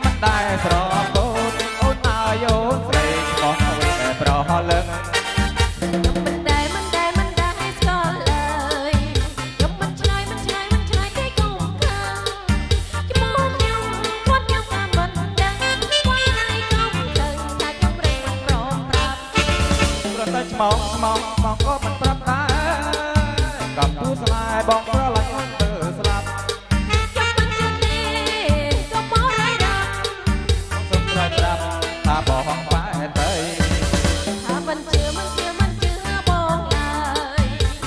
[SPEAKER 9] មិនដែរស្រងកូនអូនអើយអូនស្រីខុសអ្វីតែប្រហលឹង
[SPEAKER 2] មិនដែរស្គាល់ឡើយខ្ញុំមិនឆ្លើយគេកុំខាងចំពោះខ្ញុំគាត់ខ្ញុំក៏មិនដឹងគាត់ហើយកុំទៅតែខ្ញុំរេមិនព្រមប្រាប់
[SPEAKER 9] ប្រតែឆ្មងបងក៏មិនប្រាប់ដែរកំពូស្នេហ៍បងប្រឡាញ់អូនទៅស្លាប់
[SPEAKER 2] ខ្ញុំមិនជឿទេក៏មកហើយដល់
[SPEAKER 9] សុំស្រ័យប្រាប់ថាបងបែរទៅ
[SPEAKER 2] ថាមិនជឿបងឡើយ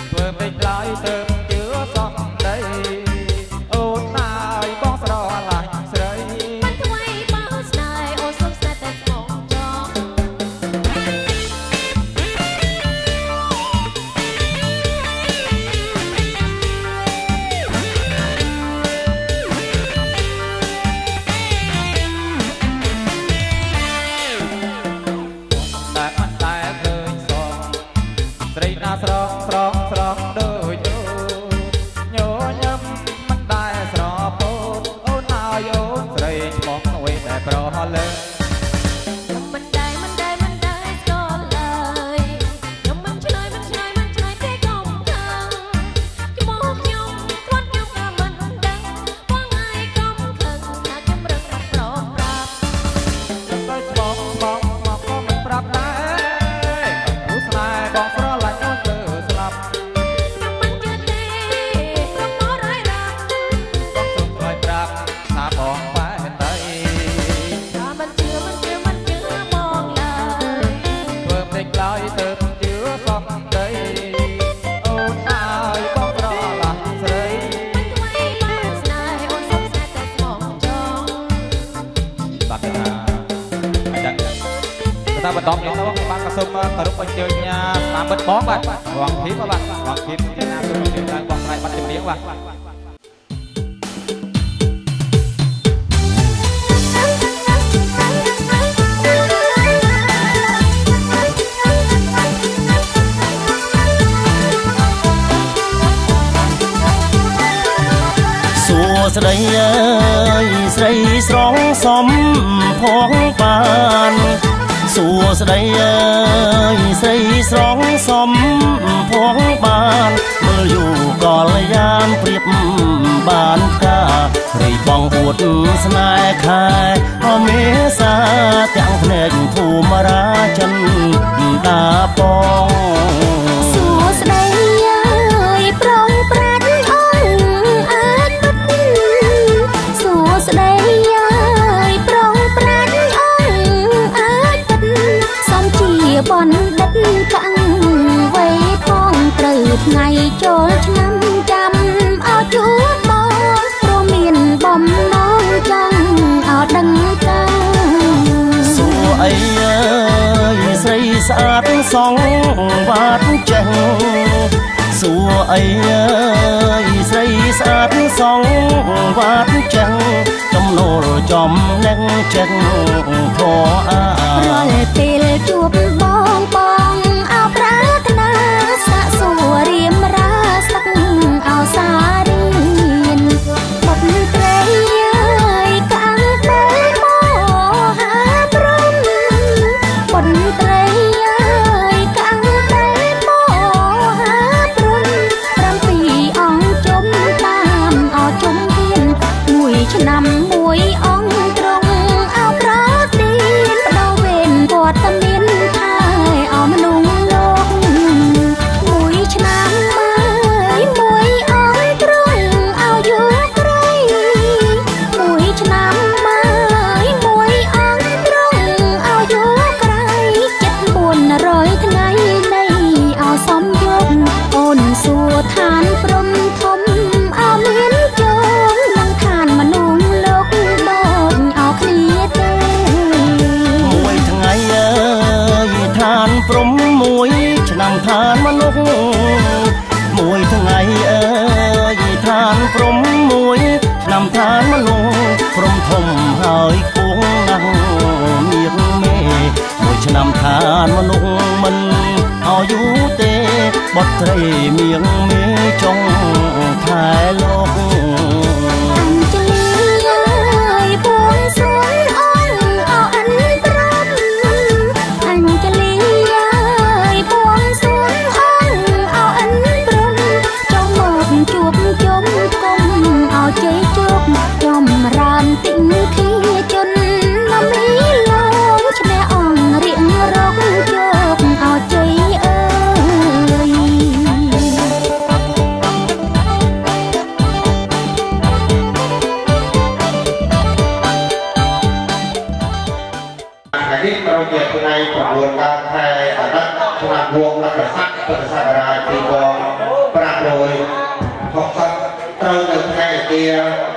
[SPEAKER 9] ធ្វើពេកឡើយទៅជឿសំដីអូនណាយបងស្រឡាញ់ស្រី
[SPEAKER 2] មិនថ្មីបងស្នេហ៍អូនសុំស្នេហ៍តែស្មងចង់
[SPEAKER 9] ស្រងស្រងស្រងដូចអូញោញឹមមិនដែរស្រពោតអូនអើយអូនស្រីឆ្មងអ្វីតែប្រហលឹង
[SPEAKER 2] ខ្ញុំមិនដែរស្គាល់ឡើយខ្ញុំមិនឆ្លើយទេកុំខាងចំពោះខ្ញុំគាត់ខ្ញុំក៏មិនដឹងបងហើយកុំខឹងថាខ្ញុំរឹងមិនព្រមប្រាប់
[SPEAKER 9] ខ្ញុំទៅឆ្មងក៏មិនប្រាប់ដែរគូស្នេហ៍បងស្រឡាញ់អូនទៅស្លាប់
[SPEAKER 2] ខ្ញុំមិនជឿទេក៏មកហើយដល់
[SPEAKER 9] បងសុំឆ្លើយប្រាប់ថាបងបែរទៅ
[SPEAKER 2] ថាមិនជឿបងឡើយ
[SPEAKER 9] ធ្វើពេកឡើយទៅជឿសំដីអូនអើយបងស្រឡាញ់ស្រី
[SPEAKER 2] មិនថ្មីបងស្នេហ៍អូនសុំស្នេហ៍តែស្មងចង់
[SPEAKER 9] បាត់ថាអញ្ចឹងតែបន្តទៀតទៅបាទក៏សូមគោរពអញ្ជើញស្នាមិត្តបងបាទបងធីបបាទបងធីបជាណាសូមអញ្ជើញឡើងបងស្រ័យបាត់ជំនាញបាទ
[SPEAKER 1] សួស្ដីអើយស្រីស្រងសំផងបានសួស្ដីអើយស្រីស្រងសំផងបានមើលយូរកលយានព្រៀបបានការីបងអួតស្នេហ៍ខែអមេសាទាំងភ្នែកធូមរាចិនដាបង
[SPEAKER 2] សួស្ដីអើយប្រងប្រាច់អូនអាចពិតសួស្ដីអើយប្រងប្រាច់អូនអាចពិតសំជាបណ្ឌិតកាំងវ័យផងត្រូវថ្ងៃចូលឆ្នាំចាំឲ្យជួបបងព្រោះមានបំណងចង់ឲ្យដឹងតា
[SPEAKER 1] សួអីអើយស្រីស្អាតសងវ៉ាត់ចេះសួអីអើយស្រីស្អាតសងវ៉ាត់ចេះចំណូលចំណេញចេះធေါ်អា
[SPEAKER 2] រាល់ពេលជួបបងអោប្រាថ្នាសាកសួររៀមរាសឹកអោសារៀនបុត្រត្រីអើយកាំងបែមហាព្រំបុត្រត្រីអើយកាំងបែមហាព្រំ7អង្គជុំតាមអោជុំហ៊ាន1ឆ្នាំ1អង្គត្រង់អោប្រទីនបដ
[SPEAKER 10] បានមនុស្សមិនឲ្យយូរទេបត់ត្រីមៀងមេចុងខែលោក
[SPEAKER 2] អញ្ជលីហើយពួងសួនអូនអអិនព្រមអញ្ជលីហើយពួងសួនអូនអអិនព្រមចង់មកជួបជុំគុំឲ្យជ័យជោគចំរានទិញធាជននំមីលោឈ្នះអង្គរៀងរកជោគឲ្យជ័យអើយ
[SPEAKER 3] នេះប្រពៃថ្ងៃ9កើតខែអដិតឆ្នាំវងលក្ខស័កពុទ្ធសករាជ2560ត្រូវនៅថ្ងៃអាគារ